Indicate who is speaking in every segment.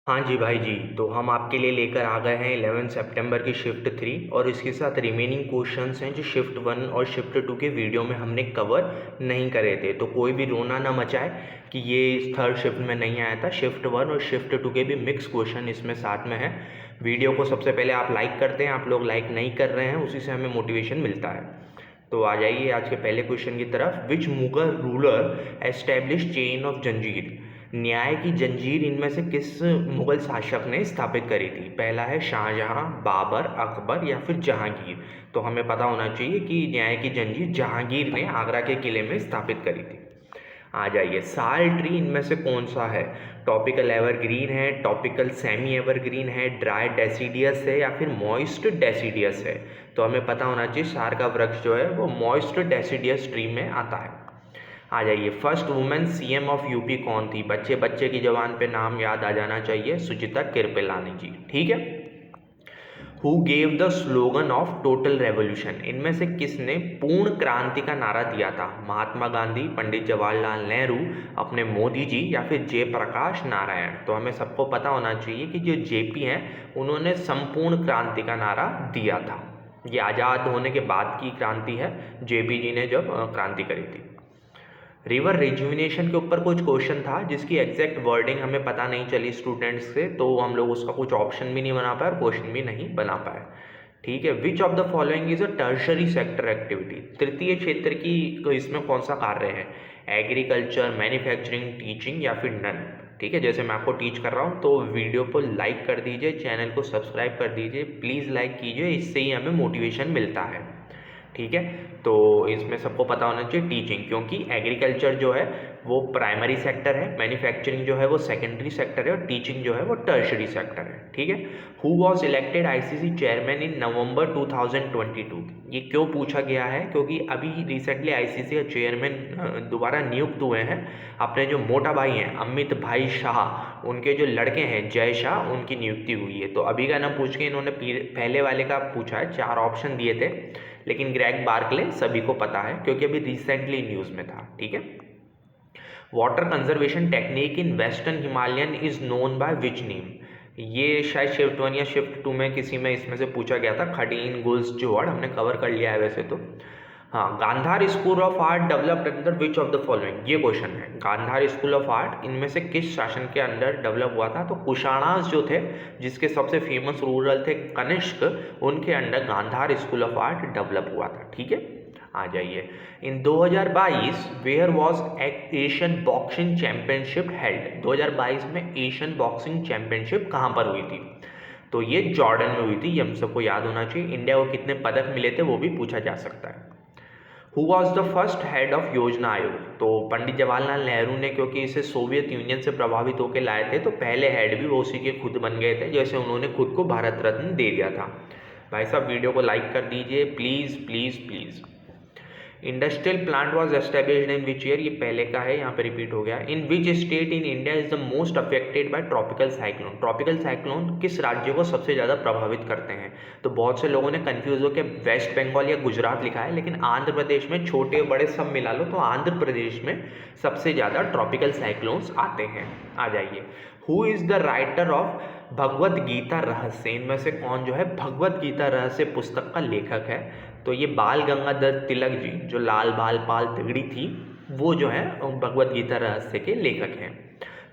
Speaker 1: हाँ जी भाई जी, तो हम आपके लिए लेकर आ गए हैं 11 सितंबर की शिफ्ट 3 और इसके साथ रिमेनिंग क्वेश्चंस हैं जो शिफ्ट 1 और शिफ्ट 2 के वीडियो में हमने कवर नहीं करे थे। तो कोई भी रोना ना मचाए कि ये थर्ड शिफ्ट में नहीं आया था। शिफ्ट 1 और शिफ्ट 2 के भी मिक्स क्वेश्चन इसमें साथ में है। वीडियो को सबसे पहले आप लाइक करते हैं, आप लोग लाइक नहीं कर रहे हैं, उसी से हमें मोटिवेशन मिलता है। तो आ जाइए आज के पहले क्वेश्चन की तरफ। Which Mughal ruler establish chain of जंजीर, न्याय की जंजीर इनमें से किस मुगल शासक ने स्थापित करी थी? पहला है शाहजहां, बाबर, अकबर या फिर जहांगीर। तो हमें पता होना चाहिए कि न्याय की जंजीर जहांगीर ने आगरा के किले में स्थापित करी थी। आ जाइए, साल ट्री इनमें से कौन सा है? टॉपिकल एवरग्रीन है, टॉपिकल सेमी एवरग्रीन है, ड्राई डेसिडियस है या फिर मॉइस्ट डेसिडियस है? तो हमें पता होना चाहिए सार का वृक्ष जो है वो मॉइस्ट डेसिडियस ट्री में आता है। आ जाइए, first women CM of UP कौन थी? बच्चे बच्चे की जबान पे नाम याद आ जाना चाहिए, सुचिता कृपलानी जी। ठीक है। Who gave the slogan of total revolution, इनमें से किसने पूर्ण क्रांति का नारा दिया था? महात्मा गांधी, पंडित जवाहरलाल नेहरू, अपने मोदी जी या फिर जयप्रकाश नारायण? तो हमें सबको पता होना चाहिए कि जो जेपी हैं उन्होंने संपूर्ण क्रांति का नारा दिया था। ये आज़ाद होने के बाद की क्रांति है, जेपी जी ने जब क्रांति करी थी। रिवर रिजुविनेशन के ऊपर कुछ क्वेश्चन था जिसकी एग्जैक्ट वर्डिंग हमें पता नहीं चली स्टूडेंट्स से, तो हम लोग उसका कुछ ऑप्शन भी नहीं बना पाए और क्वेश्चन भी नहीं बना पाए। ठीक है। विच of the following is a tertiary sector activity, तृतीय क्षेत्र की तो इसमें कौन सा कार्य है? एग्रीकल्चर, मैन्युफैक्चरिंग, टीचिंग या फिर नन? ठीक है। जैसे मैं आपको टीच कर रहा हूँ तो वीडियो को लाइक कर दीजिए, चैनल को सब्सक्राइब कर दीजिए, प्लीज़ लाइक कीजिए, इससे ही हमें मोटिवेशन मिलता है। ठीक है। तो इसमें सबको पता होना चाहिए टीचिंग, क्योंकि एग्रीकल्चर जो है वो प्राइमरी सेक्टर है, मैन्युफैक्चरिंग जो है वो सेकेंडरी सेक्टर है और टीचिंग जो है वो टर्शरी सेक्टर है। ठीक है। Who was elected ICC chairman in November 2022? ये क्यों पूछा गया है? क्योंकि अभी रिसेंटली आईसीसी का चेयरमैन दोबारा नियुक्त हुए हैं। अपने जो मोटा भाई हैं अमित भाई शाह, उनके जो लड़के हैं जय शाह, उनकी नियुक्ति हुई है। तो अभी का नाम पूछ के इन्होंने पहले वाले का पूछा है, 4 ऑप्शन दिए थे, लेकिन ग्रेग बार्कले सभी को पता है क्योंकि अभी रिसेंटली न्यूज़ में था। ठीक है। Water conservation technique in western Himalayan is known by which name? ये शायद शिफ्ट 1 या शिफ्ट 2 में किसी में इसमें से पूछा गया था। खडीन गुल्स जोड़ हमने कवर कर लिया है वैसे तो। हाँ, Gandhara school of art developed under which of the following, ये क्वेश्चन है। गांधार स्कूल ऑफ आर्ट इनमें से किस शासन के अंडर डेवलप हुआ था? तो कुशाणास जो थे, जिसके सबसे फेमस रूरल थे कनिष्क, उनके अंडर Gandhara school of art develop हुआ था। ठीक है। आ जाइए, in 2022 where was Asian boxing championship held? 2022 में एशियन बॉक्सिंग चैंपियनशिप कहाँ पर हुई थी? तो ये जॉर्डन में हुई थी, ये हम सबको याद होना चाहिए। इंडिया को कितने पदक मिले थे वो भी पूछा जा सकता है। Who was the first head of योजना आयोग? तो पंडित जवाहरलाल नेहरू ने, क्योंकि इसे सोवियत यूनियन से प्रभावित होकर लाए थे, तो पहले हेड भी वो उसी के खुद बन गए थे, जैसे उन्होंने खुद को भारत रत्न दे दिया था। भाई साहब वीडियो को लाइक कर दीजिए please please please. Industrial plant was established in which year? ये पहले का है, यहाँ पे रिपीट हो गया। In which state in India is the most affected by tropical cyclone? Tropical cyclone किस राज्य को सबसे ज़्यादा प्रभावित करते हैं? तो बहुत से लोगों ने कंफ्यूज होकर वेस्ट बंगाल या गुजरात लिखा है, लेकिन आंध्र प्रदेश में, छोटे बड़े सब मिला लो तो आंध्र प्रदेश में सबसे ज़्यादा ट्रॉपिकल साइक्लोन्स आते हैं। आ जाइए, who is the writer of Bhagwat Gita Rahasya? इनमें से कौन जो है भगवत गीता रहस्य पुस्तक का लेखक है? तो ये बाल गंगाधर तिलक जी, जो लाल बाल पाल तिगड़ी थी, वो जो है भगवत गीता रहस्य के लेखक हैं।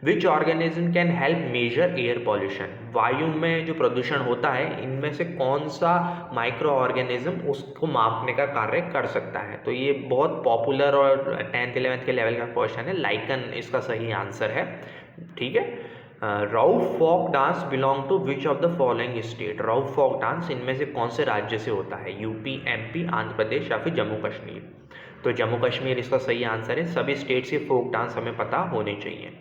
Speaker 1: Which organism can help measure air pollution? वायु में जो प्रदूषण होता है, इनमें से कौन सा माइक्रो ऑर्गेनिज्म उसको मापने का कार्य कर सकता है? तो ये बहुत पॉपुलर और 10th 11th के लेवल का क्वेश्चन है। लाइकन इसका सही आंसर है। ठीक है। Rauf folk dance belong to which of the following state? Rauf folk dance इनमें से कौन से राज्य से होता है? यूपी, एमपी, आंध्र प्रदेश या फिर जम्मू कश्मीर? तो जम्मू कश्मीर इसका सही आंसर है। सभी स्टेट्स के फोक डांस हमें पता होने चाहिए।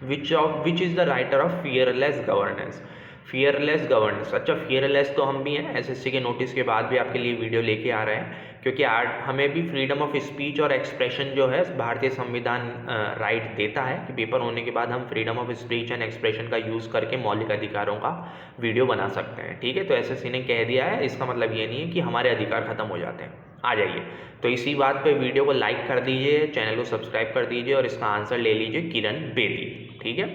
Speaker 1: Which is the writer of fearless governance? Fearless governance, अच्छा फियरलेस तो हम भी हैं, एसएससी के नोटिस के बाद भी आपके लिए वीडियो लेके आ रहे हैं, क्योंकि हमें भी फ्रीडम ऑफ स्पीच और एक्सप्रेशन जो है भारतीय संविधान राइट देता है कि पेपर होने के बाद हम freedom of speech and expression का यूज़ करके मौलिक अधिकारों का वीडियो बना सकते हैं। ठीक है। तो एसएससी ने कह दिया है, इसका मतलब ये नहीं है कि हमारे अधिकार खत्म हो जाते हैं। आ जाइए, तो इसी बात पे वीडियो को लाइक कर दीजिए, चैनल को सब्सक्राइब कर दीजिए और इसका आंसर ले लीजिए किरण बेदी। ठीक है।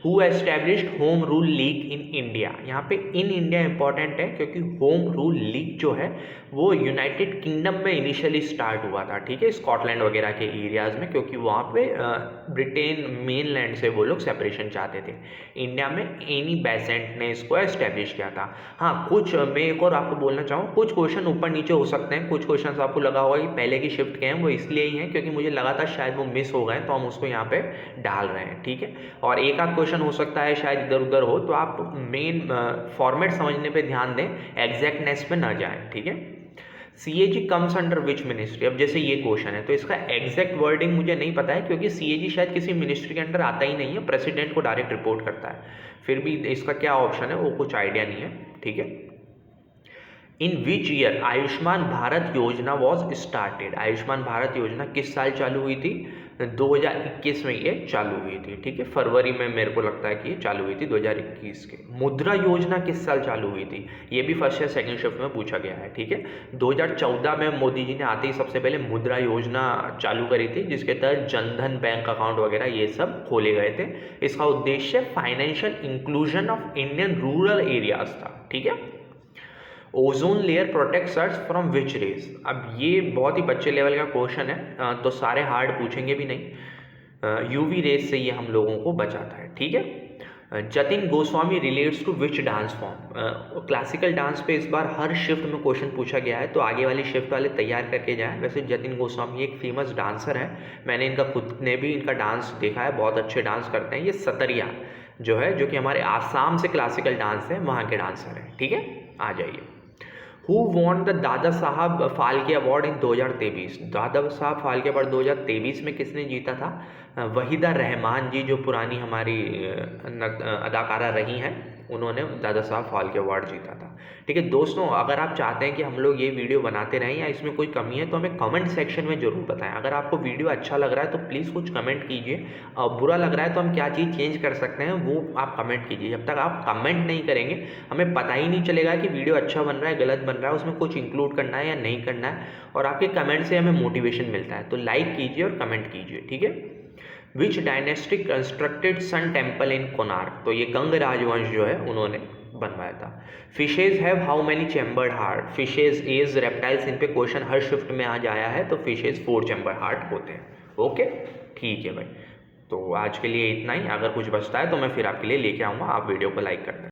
Speaker 1: Who established home rule league in India. यहाँ पे इन इंडिया इंपॉर्टेंट है क्योंकि होम रूल लीग जो है वो यूनाइटेड किंगडम में इनिशियली स्टार्ट हुआ था, ठीक है, स्कॉटलैंड वगैरह के एरियाज़ में, क्योंकि वहाँ पे ब्रिटेन मेन लैंड से वो लोग सेपरेशन चाहते थे। इंडिया में एनी बेसेंट ने इसको एस्टेब्लिश किया था। हाँ, कुछ मैं एक और आपको बोलना चाहूँ, कुछ क्वेश्चन ऊपर नीचे हो सकते हैं, कुछ क्वेश्चन आपको लगा होगा कि पहले की शिफ्ट के हैं, वो इसलिए ही हैं क्योंकि मुझे लगा था शायद वो मिस हो गए, तो हम उसको यहाँ पे डाल रहे हैं, ठीक है। और एक आध क्वेश्चन हो सकता है शायद इधर उधर हो, तो आप मेन फॉर्मेट समझने पे ध्यान दें, एग्जैक्टनेस पे ना जाएं, ठीक है। CAG comes under which ministry. अब जैसे ये क्वेश्चन है तो इसका एग्जैक्ट वर्डिंग मुझे नहीं पता है क्योंकि CAG शायद किसी मिनिस्ट्री के अंडर आता ही नहीं है, प्रेसिडेंट को डायरेक्ट रिपोर्ट करता है। फिर भी इसका क्या ऑप्शन है वो कुछ आइडिया नहीं है, ठीक है। इन विच ईयर आयुष्मान भारत योजना वॉज स्टार्टेड। आयुष्मान भारत योजना किस साल चालू हुई थी? 2021 में ये चालू हुई थी, ठीक है, फरवरी में मेरे को लगता है कि ये चालू हुई थी 2021 के। मुद्रा योजना किस साल चालू हुई थी? ये भी फर्स्ट या सेकंड शिफ्ट में पूछा गया है, ठीक है। 2014 में मोदी जी ने आते ही सबसे पहले मुद्रा योजना चालू करी थी, जिसके तहत जनधन बैंक अकाउंट वगैरह ये सब खोले गए थे। इसका उद्देश्य financial inclusion of Indian rural areas था, ठीक है। Ozone layer protects earth from which rays. अब ये बहुत ही बच्चे लेवल का क्वेश्चन है, तो सारे हार्ड पूछेंगे भी नहीं। UV रेज से ये हम लोगों को बचाता है, ठीक है। Jatin Goswami relates to which dance form. Classical dance पे इस बार हर शिफ्ट में क्वेश्चन पूछा गया है, तो आगे वाली शिफ्ट वाले तैयार करके जाएं। वैसे जतिन गोस्वामी एक फेमस डांसर है, मैंने इनका खुद ने भी इनका डांस देखा है, बहुत अच्छे डांस करते हैं। ये सतरिया जो है, जो कि हमारे आसाम से क्लासिकल डांस है, वहाँ के डांसर हैं, ठीक है। आ जाइए। Who won the Dada Saheb Phalke award in 2023। Dada Saheb Phalke award 2023 में किसने जीता था? वहीदा रहमान जी, जो पुरानी हमारी अदाकारा रही हैं, उन्होंने दादा साहब फाल्के अवार्ड जीता था, ठीक है। दोस्तों, अगर आप चाहते हैं कि हम लोग ये वीडियो बनाते रहें या इसमें कोई कमी है तो हमें कमेंट सेक्शन में ज़रूर बताएं। अगर आपको वीडियो अच्छा लग रहा है तो प्लीज़ कुछ कमेंट कीजिए, और बुरा लग रहा है तो हम क्या चीज़ चेंज कर सकते हैं वो आप कमेंट कीजिए। जब तक आप कमेंट नहीं करेंगे हमें पता ही नहीं चलेगा कि वीडियो अच्छा बन रहा है, गलत बन रहा है, उसमें कुछ इंक्लूड करना है या नहीं करना है। और आपके कमेंट से हमें मोटिवेशन मिलता है, तो लाइक कीजिए और कमेंट कीजिए, ठीक है। Which dynasty constructed sun temple in Konark. तो ये गंग राजवंश जो है उन्होंने बनवाया था। Fishes have how many chambered heart. Fishes as reptiles, इन पे क्वेश्चन हर शिफ्ट में आज आया है, तो फिशेज 4 चैम्बर्ड हार्ट होते हैं, ओके, ठीक है भाई। तो आज के लिए इतना ही। अगर कुछ बचता है तो मैं फिर आपके लिए लेके आऊँगा, आप वीडियो को लाइक कर दें।